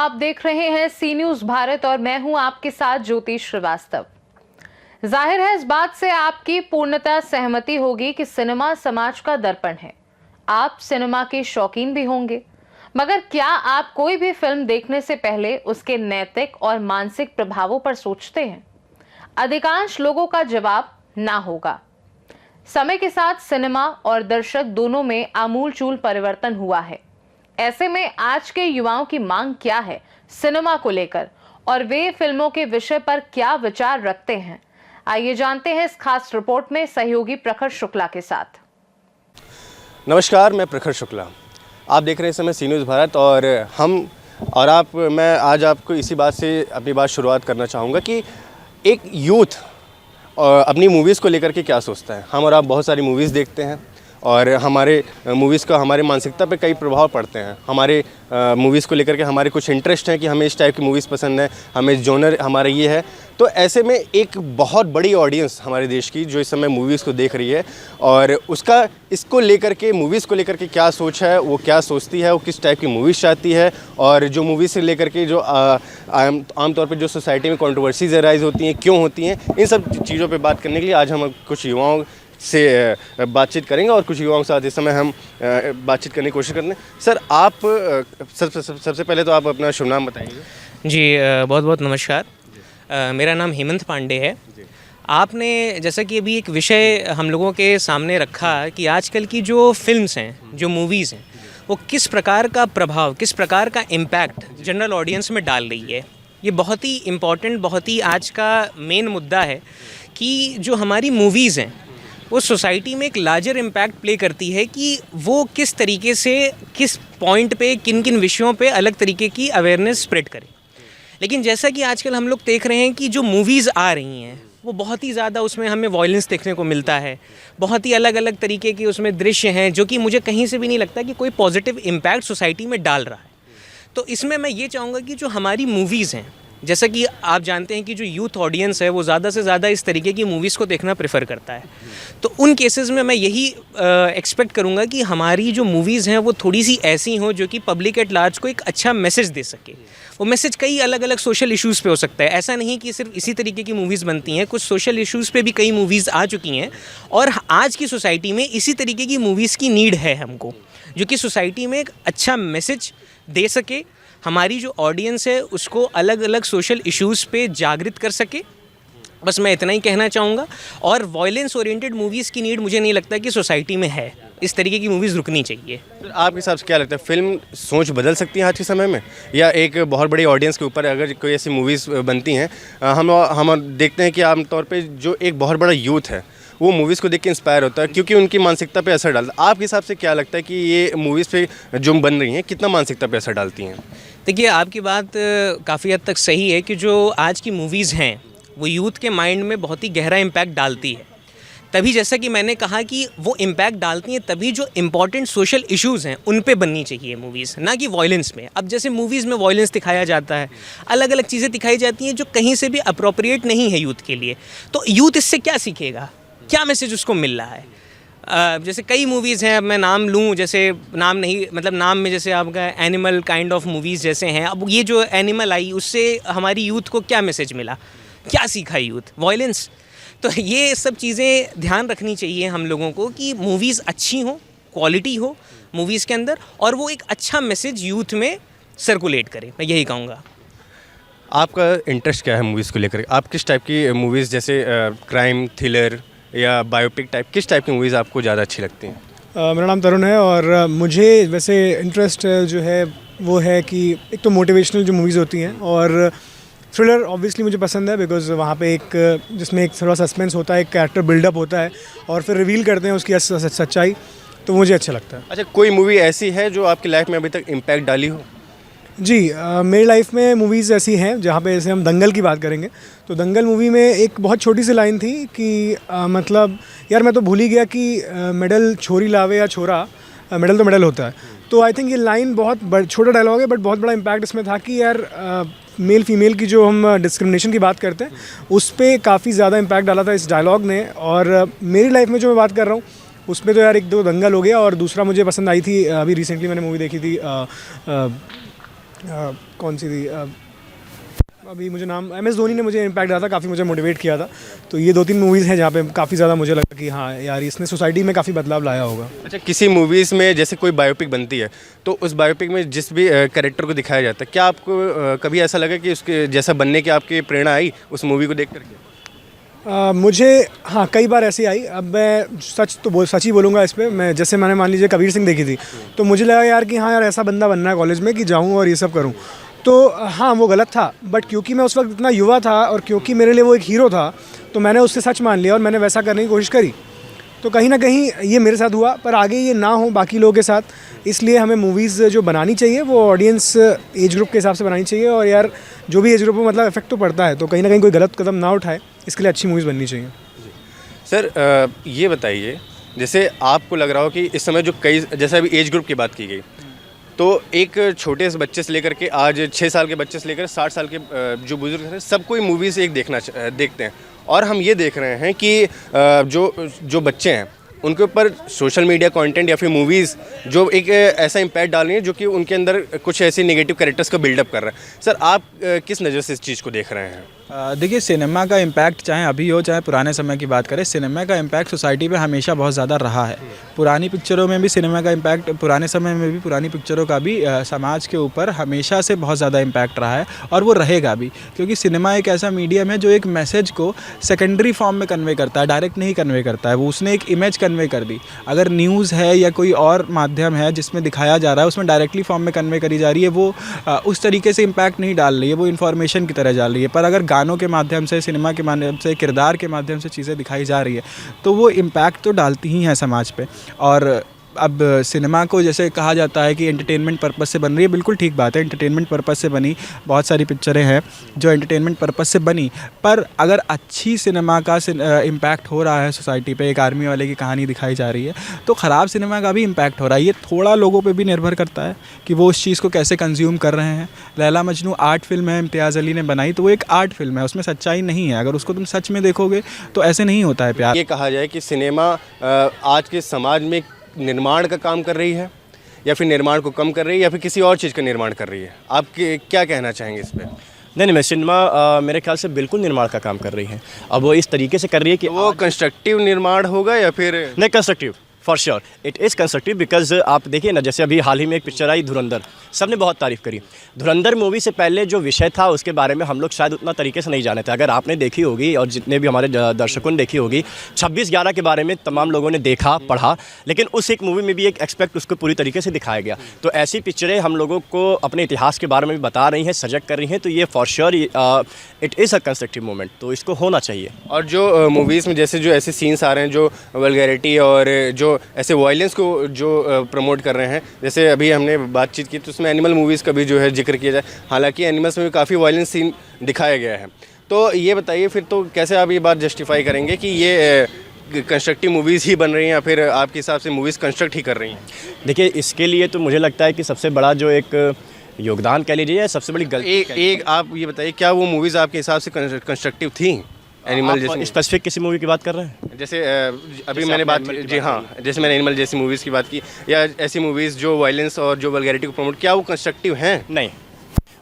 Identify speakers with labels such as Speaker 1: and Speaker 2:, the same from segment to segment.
Speaker 1: आप देख रहे हैं सी न्यूज भारत और मैं हूं आपके साथ ज्योति श्रीवास्तव। जाहिर है इस बात से आपकी पूर्णतः सहमति होगी कि सिनेमा समाज का दर्पण है। आप सिनेमा के शौकीन भी होंगे, मगर क्या आप कोई भी फिल्म देखने से पहले उसके नैतिक और मानसिक प्रभावों पर सोचते हैं? अधिकांश लोगों का जवाब ना होगा। समय के साथ सिनेमा और दर्शक दोनों में आमूलचूल परिवर्तन हुआ है। ऐसे में आज के युवाओं की मांग क्या है सिनेमा को लेकर और वे फिल्मों के विषय पर क्या विचार रखते हैं, आइए जानते हैं इस खास रिपोर्ट में सहयोगी प्रखर शुक्ला के साथ।
Speaker 2: नमस्कार, मैं प्रखर शुक्ला। आप देख रहे हैं इस समय सी न्यूज़ भारत और मैं आज आपको इसी बात से अपनी बात शुरुआत करना चाहूँगा कि एक यूथ अपनी मूवीज़ को लेकर के क्या सोचता है। हम और आप बहुत सारी मूवीज़ देखते हैं और हमारे मूवीज़ का हमारे मानसिकता पे कई प्रभाव पड़ते हैं। हमारे मूवीज़ को लेकर के हमारे कुछ इंटरेस्ट हैं कि हमें इस टाइप की मूवीज़ पसंद है, हमें जॉनर हमारा ये है। तो ऐसे में एक बहुत बड़ी ऑडियंस हमारे देश की जो इस समय मूवीज़ को देख रही है और उसका इसको लेकर के मूवीज़ को लेकर के क्या सोच है, वो क्या सोचती है, वो किस टाइप की मूवीज़ चाहती है और जो मूवीज़ से लेकर के जो आमतौर पर जो सोसाइटी में कंट्रोवर्सीज अराइज होती हैं, क्यों होती हैं, इन सब चीज़ों पर बात करने के लिए आज हम कुछ युवाओं से बातचीत करेंगे और कुछ युवाओं के साथ इस समय हम बातचीत करने की कोशिश करते हैं। सर, आप सबसे पहले तो आप अपना शुभ नाम बताएंगे।
Speaker 3: जी, बहुत बहुत नमस्कार। मेरा नाम हेमंत पांडे है। आपने जैसा कि अभी एक विषय हम लोगों के सामने रखा कि आजकल की जो फिल्म्स हैं, जो मूवीज़ हैं, वो किस प्रकार का प्रभाव, किस प्रकार का इम्पैक्ट जनरल ऑडियंस में डाल रही है। ये बहुत ही इम्पॉर्टेंट, बहुत ही आज का मेन मुद्दा है कि जो हमारी मूवीज़ हैं वो सोसाइटी में एक लार्जर इम्पैक्ट प्ले करती है कि वो किस तरीके से, किस पॉइंट पे, किन किन विषयों पे अलग तरीके की अवेयरनेस स्प्रेड करे। लेकिन जैसा कि आजकल हम लोग देख रहे हैं कि जो मूवीज़ आ रही हैं वो बहुत ही ज़्यादा उसमें हमें वॉयलेंस देखने को मिलता है, बहुत ही अलग अलग तरीके के उसमें दृश्य हैं जो कि मुझे कहीं से भी नहीं लगता कि कोई पॉजिटिव इम्पैक्ट सोसाइटी में डाल रहा है। तो इसमें मैं ये चाहूँगा कि जो हमारी मूवीज़ हैं, जैसा कि आप जानते हैं कि जो यूथ ऑडियंस है वो ज़्यादा से ज़्यादा इस तरीके की मूवीज़ को देखना प्रेफर करता है, तो उन केसेस में मैं यही एक्सपेक्ट करूँगा कि हमारी जो मूवीज़ हैं वो थोड़ी सी ऐसी हों जो कि पब्लिक एट लार्ज को एक अच्छा मैसेज दे सके। वो मैसेज कई अलग अलग सोशल इश्यूज़ पे हो सकता है। ऐसा नहीं कि सिर्फ इसी तरीके की मूवीज़ बनती हैं, कुछ सोशल इश्यूज़ पे भी कई मूवीज़ आ चुकी हैं और आज की सोसाइटी में इसी तरीके की मूवीज़ की नीड है हमको, जो कि सोसाइटी में एक अच्छा मैसेज दे सके, हमारी जो ऑडियंस है उसको अलग अलग सोशल इश्यूज़ पे जागृत कर सके। बस मैं इतना ही कहना चाहूँगा। और वॉयलेंस ओरिएंटेड मूवीज़ की नीड मुझे नहीं लगता कि सोसाइटी में है। इस तरीके की मूवीज़ रुकनी चाहिए।
Speaker 2: आपके हिसाब से क्या लगता है, फिल्म सोच बदल सकती है आज के समय में, या एक बहुत बड़ी ऑडियंस के ऊपर अगर कोई ऐसी मूवीज़ बनती हैं, हम देखते हैं कि आमतौर पे जो एक बहुत बड़ा यूथ है वो मूवीज़ को देख के इंस्पायर होता है क्योंकि उनकी मानसिकता पे असर डालता है। आपके हिसाब से क्या लगता है कि ये मूवीज़ पे जो बन रही हैं कितना मानसिकता पे असर डालती हैं?
Speaker 3: देखिए, आपकी बात काफ़ी हद तक सही है कि जो आज की मूवीज़ हैं वो यूथ के माइंड में बहुत ही गहरा इम्पैक्ट डालती है। तभी जैसा कि मैंने कहा कि वो इम्पैक्ट डालती हैं, तभी जो इम्पॉर्टेंट सोशल इश्यूज़ हैं उन पे बननी चाहिए मूवीज़, ना कि वॉयलेंस में। अब जैसे मूवीज़ में वॉयलेंस दिखाया जाता है, अलग अलग चीज़ें दिखाई जाती हैं जो कहीं से भी अप्रोप्रिएट नहीं है यूथ के लिए। तो यूथ इससे क्या सीखेगा, क्या मैसेज उसको मिल रहा है? जैसे कई मूवीज़ हैं, अब मैं नाम लूँ, जैसे नाम नहीं, मतलब नाम में जैसे आपका एनिमल काइंड ऑफ मूवीज़ जैसे हैं। अब ये जो एनिमल आई उससे हमारी यूथ को क्या मैसेज मिला, क्या सीखा यूथ? वॉयलेंस। तो ये सब चीज़ें ध्यान रखनी चाहिए हम लोगों को कि मूवीज़ अच्छी हो, क्वालिटी हो मूवीज़ के अंदर, और वो एक अच्छा मैसेज यूथ में सर्कुलेट करे। मैं यही कहूँगा।
Speaker 2: आपका इंटरेस्ट क्या है मूवीज़ को लेकर? आप किस टाइप की मूवीज़, जैसे क्राइम, थ्रिलर या बायोपिक टाइप, किस टाइप की मूवीज़ आपको ज़्यादा अच्छी लगती हैं?
Speaker 4: मेरा नाम तरुण है और मुझे वैसे इंटरेस्ट जो है वो है कि एक तो मोटिवेशनल जो मूवीज़ होती हैं, और थ्रिलर ऑब्वियसली मुझे पसंद है बिकॉज वहाँ पे एक जिसमें एक थोड़ा सस्पेंस होता है, एक कैरेक्टर बिल्डअप होता है और फिर रिवील करते हैं उसकी सच्चाई, तो मुझे अच्छा लगता है।
Speaker 2: अच्छा, कोई मूवी ऐसी है जो आपकी लाइफ में अभी तक इम्पैक्ट डाली हो?
Speaker 4: जी, मेरी लाइफ में मूवीज़ ऐसी हैं जहाँ पे जैसे हम दंगल की बात करेंगे तो दंगल मूवी में एक बहुत छोटी सी लाइन थी कि मतलब यार मैं तो भूल ही गया कि मेडल छोरी लावे या छोरा, मेडल तो मेडल होता है। तो आई थिंक ये लाइन बहुत छोटा डायलॉग है बट बहुत बड़ा इम्पैक्ट इसमें था कि यार मेल फीमेल की जो हम डिस्क्रिमिनेशन की बात करते हैं उस पर काफ़ी ज़्यादा इम्पैक्ट डाला था इस डायलॉग ने। और मेरी लाइफ में जो मैं बात कर रहा हूँ उसमें तो यार एक दो दंगल हो गया, और दूसरा मुझे पसंद आई थी, अभी रिसेंटली मैंने मूवी देखी थी कौन सी थी अभी मुझे नाम MS धोनी ने मुझे इम्पैक्ट डाला था, काफ़ी मुझे मोटिवेट किया था। तो ये 2-3 मूवीज़ हैं जहाँ पे काफ़ी ज़्यादा मुझे लगा कि हाँ यार इसने सोसाइटी में काफ़ी बदलाव लाया होगा।
Speaker 2: अच्छा, किसी मूवीज़ में जैसे कोई बायोपिक बनती है तो उस बायोपिक में जिस भी कैरेक्टर को दिखाया जाता है, क्या आपको कभी ऐसा लगा कि उसके जैसा बनने की आपकी प्रेरणा आई उस मूवी को देख करके?
Speaker 4: मुझे हाँ कई बार ऐसी आई। अब मैं सच ही बोलूँगा इस पर। मैंने मान लीजिए कबीर सिंह देखी थी, तो मुझे लगा यार कि हाँ यार ऐसा बंदा बनना है कॉलेज में कि जाऊँ और ये सब करूँ। तो हाँ वो गलत था, बट क्योंकि मैं उस वक्त इतना युवा था और क्योंकि मेरे लिए वो एक हीरो था, तो मैंने उससे सच मान लिया और मैंने वैसा करने की कोशिश करी। तो कहीं ना कहीं ये मेरे साथ हुआ, पर आगे ये ना हो बाकी लोगों के साथ। इसलिए हमें मूवीज़ जो बनानी चाहिए वो ऑडियंस एज ग्रुप के हिसाब से बनानी चाहिए, और यार जो भी एज ग्रुप में मतलब इफेक्ट तो पड़ता है, तो कहीं ना कहीं कोई गलत कदम ना उठाए, इसके लिए अच्छी मूवीज़ बननी चाहिए।
Speaker 2: सर ये बताइए, जैसे आपको लग रहा हो कि इस समय जो कई, जैसे अभी एज ग्रुप की बात की गई, तो एक छोटे से बच्चे से लेकर के आज 6 साल के बच्चे से लेकर 60 साल के जो बुजुर्ग हैं, सब कोई मूवीज़ एक देखते हैं। और हम ये देख रहे हैं कि जो बच्चे हैं उनके ऊपर सोशल मीडिया कंटेंट या फिर मूवीज़ जो एक ऐसा इम्पैक्ट डाल रही है जो कि उनके अंदर कुछ ऐसे नेगेटिव कैरेक्टर्स का बिल्डअप कर रहा है। सर आप किस नज़र से इस चीज़ को देख रहे हैं?
Speaker 5: देखिए, सिनेमा का इम्पैक्ट चाहे अभी हो चाहे पुराने समय की बात करें, सिनेमा का इम्पैक्ट सोसाइटी पे हमेशा बहुत ज़्यादा रहा है। पुरानी पिक्चरों में भी सिनेमा का इम्पैक्ट, पुराने समय में भी पुरानी पिक्चरों का भी समाज के ऊपर हमेशा से बहुत ज़्यादा इम्पैक्ट रहा है, और वो रहेगा भी, क्योंकि सिनेमा एक ऐसा मीडियम है जो एक मैसेज को सेकेंडरी फॉर्म में कन्वे करता है, डायरेक्ट नहीं कन्वे करता है। वो उसने एक इमेज कन्वे कर दी। अगर न्यूज़ है या कोई और माध्यम है जिसमें दिखाया जा रहा है, उसमें डायरेक्टली फॉर्म में कन्वे करी जा रही है, वो उस तरीके से इम्पैक्ट नहीं डाल रही है, वो इन्फॉर्मेशन की तरह डाल रही है। पर अगर गानों के माध्यम से, सिनेमा के माध्यम से, किरदार के माध्यम से चीज़ें दिखाई जा रही है, तो वो इम्पैक्ट तो डालती ही हैं समाज पे। और अब सिनेमा को जैसे कहा जाता है कि एंटरटेनमेंट पर्पस से बन रही है, बिल्कुल ठीक बात है, एंटरटेनमेंट पर्पस से बनी बहुत सारी पिक्चरें हैं जो एंटरटेनमेंट पर्पस से बनी। पर अगर अच्छी सिनेमा का इम्पैक्ट हो रहा है सोसाइटी पे, एक आर्मी वाले की कहानी दिखाई जा रही है, तो ख़राब सिनेमा का भी इम्पैक्ट हो रहा है। ये थोड़ा लोगों पे भी निर्भर करता है कि वो उस चीज़ को कैसे कंज्यूम कर रहे हैं। लैला मजनू आर्ट फिल्म है, इम्तियाज़ अली ने बनाई, तो वो एक आर्ट फिल्म है, उसमें सच्चाई नहीं है। अगर उसको तुम सच में देखोगे तो ऐसे नहीं होता है प्यार।
Speaker 2: ये कहा जाए कि सिनेमा आज के समाज में निर्माण का काम कर रही है, या फिर निर्माण को कम कर रही है, या फिर किसी और चीज़ का निर्माण कर रही है? आप क्या कहना चाहेंगे इस पर?
Speaker 6: नहीं, मैं सिनेमा मेरे ख्याल से बिल्कुल निर्माण का काम कर रही है। अब वो इस तरीके से कर रही है कि
Speaker 2: वो कंस्ट्रक्टिव निर्माण होगा या फिर
Speaker 6: नहीं, constructive, for sure it is constructive. Because आप देखिए ना, जैसे अभी हाल ही में एक पिक्चर आई धुरंधर, सबने बहुत तारीफ़ करी। धुरंधर मूवी से पहले जो विषय था उसके बारे में हम लोग शायद उतना तरीके से नहीं जाने थे। अगर आपने देखी होगी और जितने भी हमारे दर्शकों ने देखी होगी, 26/11 के बारे में तमाम लोगों ने देखा, पढ़ा, लेकिन उस एक मूवी में भी एक एक्सपेक्ट उसको पूरी तरीके से दिखाया गया। तो ऐसी पिक्चरें हम लोगों को अपने इतिहास के बारे में भी बता रही हैं, सजग कर रही हैं, तो ये for sure it is a constructive moment, तो इसको होना चाहिए।
Speaker 2: और जो मूवीज़ में जैसे जो ऐसे सीन्स आ रहे हैं जो वल्गैरिटी और जो ऐसे वायलेंस को जो प्रमोट कर रहे हैं, जैसे अभी हमने बातचीत की तो उसमें एनिमल मूवीज़ का भी जो है जिक्र किया जाए, हालांकि एनिमल्स में भी काफ़ी वायलेंस सीन दिखाया गया है। तो ये बताइए फिर, तो कैसे आप ये बात जस्टिफाई करेंगे कि ये कंस्ट्रक्टिव मूवीज़ ही बन रही हैं या फिर आपके हिसाब से मूवीज़ कंस्ट्रक्ट ही कर रही हैं?
Speaker 6: देखिए, इसके लिए तो मुझे लगता है कि सबसे बड़ा जो एक योगदान कह लीजिए, सबसे बड़ी गलती
Speaker 2: एक आप ये बताइए, क्या वो मूवीज़ आपके हिसाब से कंस्ट्रक्टिव थी? एनिमल जैसे
Speaker 6: स्पेसिफिक किसी मूवी की बात कर रहे हैं?
Speaker 2: जैसे अभी मैंने बात, जी हाँ, जैसे मैंने एनिमल जैसी मूवीज़ की बात की, या ऐसी मूवीज़ जो वायलेंस और जो वल्गैरिटी को प्रमोट, क्या वो कंस्ट्रक्टिव हैं?
Speaker 6: नहीं,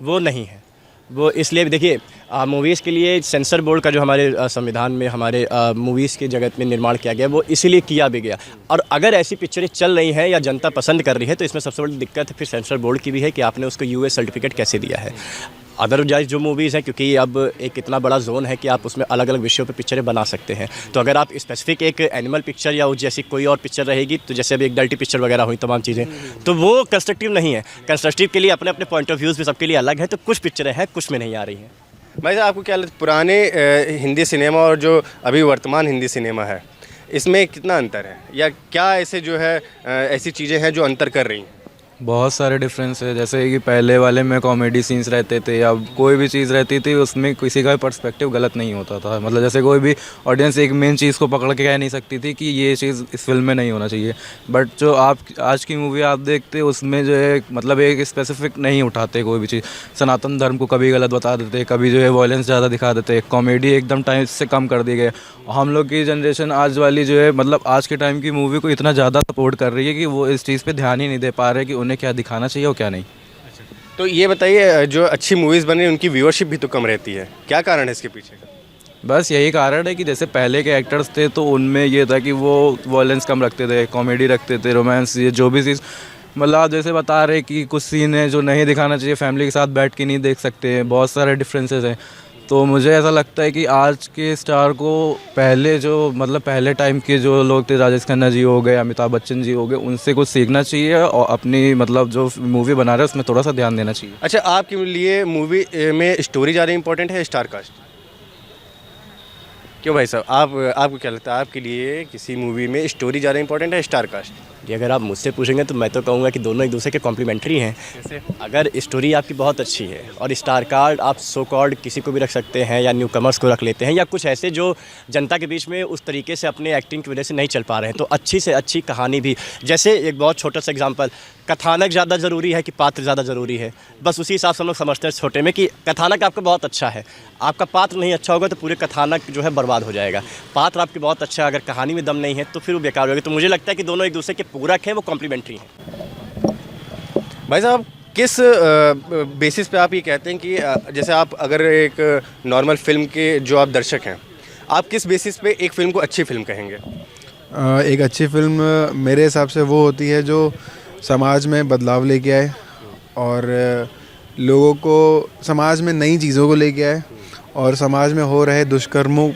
Speaker 6: वो नहीं है। वो इसलिए भी देखिए, मूवीज़ के लिए सेंसर बोर्ड का जो हमारे संविधान में हमारे मूवीज़ के जगत में निर्माण किया गया, वो इसीलिए किया भी गया। और अगर ऐसी पिक्चरें चल रही हैं या जनता पसंद कर रही है, तो इसमें सबसे बड़ी दिक्कत फिर सेंसर बोर्ड की भी है कि आपने उसको यूएस सर्टिफिकेट कैसे दिया है। अदरवाइज जो मूवीज़ हैं, क्योंकि अब एक इतना बड़ा जोन है कि आप उसमें अलग अलग विषयों पे पिक्चरें बना सकते हैं, तो अगर आप स्पेसिफिक एक एनिमल पिक्चर या उस जैसी कोई और पिक्चर रहेगी, तो जैसे अभी एक डर्टी पिक्चर वगैरह हुई तमाम चीज़ें, तो वो कंस्ट्रक्टिव नहीं है। कंस्ट्रक्टिव के लिए अपने अपने पॉइंट ऑफ व्यूज़ भी सबके लिए अलग है, तो कुछ पिक्चरें हैं, कुछ में नहीं आ रही हैं।
Speaker 2: भाई साहब, आपको क्या लगता है पुराने हिंदी सिनेमा और जो अभी वर्तमान हिंदी सिनेमा है, इसमें कितना अंतर है, या क्या ऐसे जो है ऐसी चीज़ें हैं जो अंतर कर रही हैं?
Speaker 7: बहुत सारे डिफरेंस है। जैसे कि पहले वाले में कॉमेडी सीन्स रहते थे, अब कोई भी चीज़ रहती थी उसमें किसी का पर्सपेक्टिव गलत नहीं होता था। मतलब जैसे कोई भी ऑडियंस एक मेन चीज़ को पकड़ के कह नहीं सकती थी कि ये चीज़ इस फिल्म में नहीं होना चाहिए। बट जो आप आज की मूवी आप देखते उसमें जो है मतलब एक स्पेसिफिक नहीं उठाते कोई भी चीज़। सनातन धर्म को कभी गलत बता देते, कभी जो है वायलेंस ज़्यादा दिखा देते, कॉमेडी एकदम टाइम से कम कर दी गई। हम लोग की जनरेशन आज वाली जो है मतलब आज के टाइम की मूवी को इतना ज़्यादा सपोर्ट कर रही है कि वो इस चीज़ पे ध्यान ही नहीं दे पा रहे कि उन्हें क्या दिखाना चाहिए और क्या नहीं।
Speaker 2: तो ये बताइए, जो अच्छी मूवीज़ बनी उनकी व्यूअरशिप भी तो कम रहती है, क्या कारण है इसके पीछे का?
Speaker 7: बस यही कारण है कि जैसे पहले के एक्टर्स थे तो उनमें ये था कि वो वॉयलेंस कम रखते थे, कॉमेडी रखते थे, रोमांस, ये जो भी चीज़ मतलब आप जैसे बता रहे कि कुछ सीन है जो नहीं दिखाना चाहिए, फैमिली के साथ बैठ के नहीं देख सकते हैं, बहुत सारे डिफरेंसेस हैं। तो मुझे ऐसा लगता है कि आज के स्टार को पहले जो मतलब पहले टाइम के जो लोग थे, राजेश खन्ना जी हो गए, अमिताभ बच्चन जी हो गए, उनसे कुछ सीखना चाहिए और अपनी मतलब जो मूवी बना रहे हैं उसमें थोड़ा सा ध्यान देना चाहिए।
Speaker 2: अच्छा, आपके लिए मूवी में स्टोरी ज़्यादा इंपॉर्टेंट है स्टार कास्ट? क्यों भाई साहब, आपको क्या लगता है, आपके लिए किसी मूवी में स्टोरी ज़्यादा इंपॉर्टेंट है स्टार कास्ट?
Speaker 6: ये अगर आप मुझसे पूछेंगे तो मैं तो कहूँगा कि दोनों एक दूसरे के कॉम्प्लीमेंट्री हैं।
Speaker 2: जैसे
Speaker 6: अगर स्टोरी आपकी बहुत अच्छी है और स्टार कार्ड आप सो कॉल्ड किसी को भी रख सकते हैं या न्यू कमर्स को रख लेते हैं या कुछ ऐसे जो जनता के बीच में उस तरीके से अपने एक्टिंग की वजह से नहीं चल पा रहे हैं, तो अच्छी से अच्छी कहानी भी, जैसे एक बहुत छोटा सा एग्जांपल, कथानक ज़्यादा ज़रूरी है कि पात्र ज़्यादा ज़रूरी है? बस उसी हिसाब से हम लोग समझते हैं छोटे में कि कथानक आपका बहुत अच्छा है, आपका पात्र नहीं अच्छा होगा तो पूरे कथानक जो है बर्बाद हो जाएगा। पात्र आपके बहुत अच्छा है, अगर कहानी में दम नहीं है तो फिर वो बेकार होगा। तो मुझे लगता है कि दोनों एक दूसरे के पूरक हैं, वो कॉम्प्लीमेंट्री हैं।
Speaker 2: भाई साहब, किस बेसिस पे आप ये कहते हैं कि जैसे आप अगर एक नॉर्मल फिल्म के जो आप दर्शक हैं, आप किस बेसिस पे एक फ़िल्म को अच्छी फिल्म कहेंगे?
Speaker 8: एक अच्छी फिल्म मेरे हिसाब से वो होती है जो समाज में बदलाव लेके आए और लोगों को समाज में नई चीज़ों को लेके आए और समाज में हो रहे दुष्कर्मों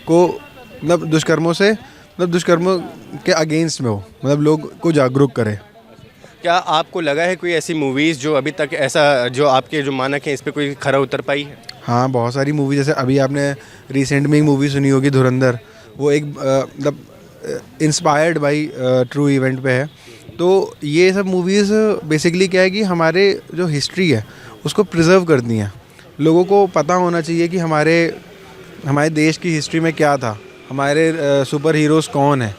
Speaker 8: को मतलब दुष्कर्मों के अगेंस्ट में हो, मतलब लोग को जागरूक करे।
Speaker 2: क्या आपको लगा है कोई ऐसी मूवीज़ जो अभी तक ऐसा जो आपके जो मानक हैं इस पे कोई खरा उतर पाई है?
Speaker 8: हाँ, बहुत सारी मूवी, जैसे अभी आपने रिसेंट में एक मूवी सुनी होगी धुरंधर, वो एक मतलब इंस्पायर्ड बाई ट्रू इवेंट पे है। तो ये सब मूवीज़ बेसिकली क्या है कि हमारे जो हिस्ट्री है उसको प्रिजर्व करती हैं। लोगों को पता होना चाहिए कि हमारे देश की हिस्ट्री में क्या था, हमारे सुपर हीरोज़ कौन है।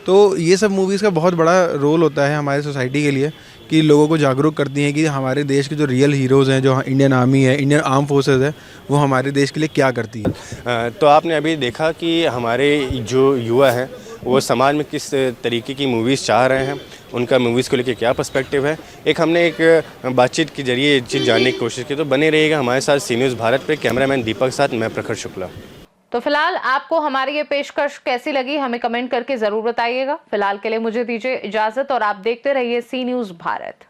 Speaker 8: तो ये सब मूवीज़ का बहुत बड़ा रोल होता है हमारे सोसाइटी के लिए कि लोगों को जागरूक करती हैं कि हमारे देश के जो रियल हीरोज़ हैं, जो इंडियन आर्मी है, इंडियन आर्म फोर्सेस है, वो हमारे देश के लिए क्या करती है।
Speaker 2: तो आपने अभी देखा कि हमारे जो युवा हैं वो समाज में किस तरीके की मूवीज़ चाह रहे हैं, उनका मूवीज़ को लेकर क्या पर्सपेक्टिव है। एक हमने एक बातचीत के जरिए ये चीज़ जानने की कोशिश की। तो बने रहिएगा हमारे साथ सी न्यूज़ भारत पे। कैमरामैन दीपक के साथ मैं प्रखर शुक्ला।
Speaker 1: तो फिलहाल आपको हमारी ये पेशकश कैसी लगी हमें कमेंट करके जरूर बताइएगा। फिलहाल के लिए मुझे दीजिए इजाजत और आप देखते रहिए सी न्यूज़ भारत।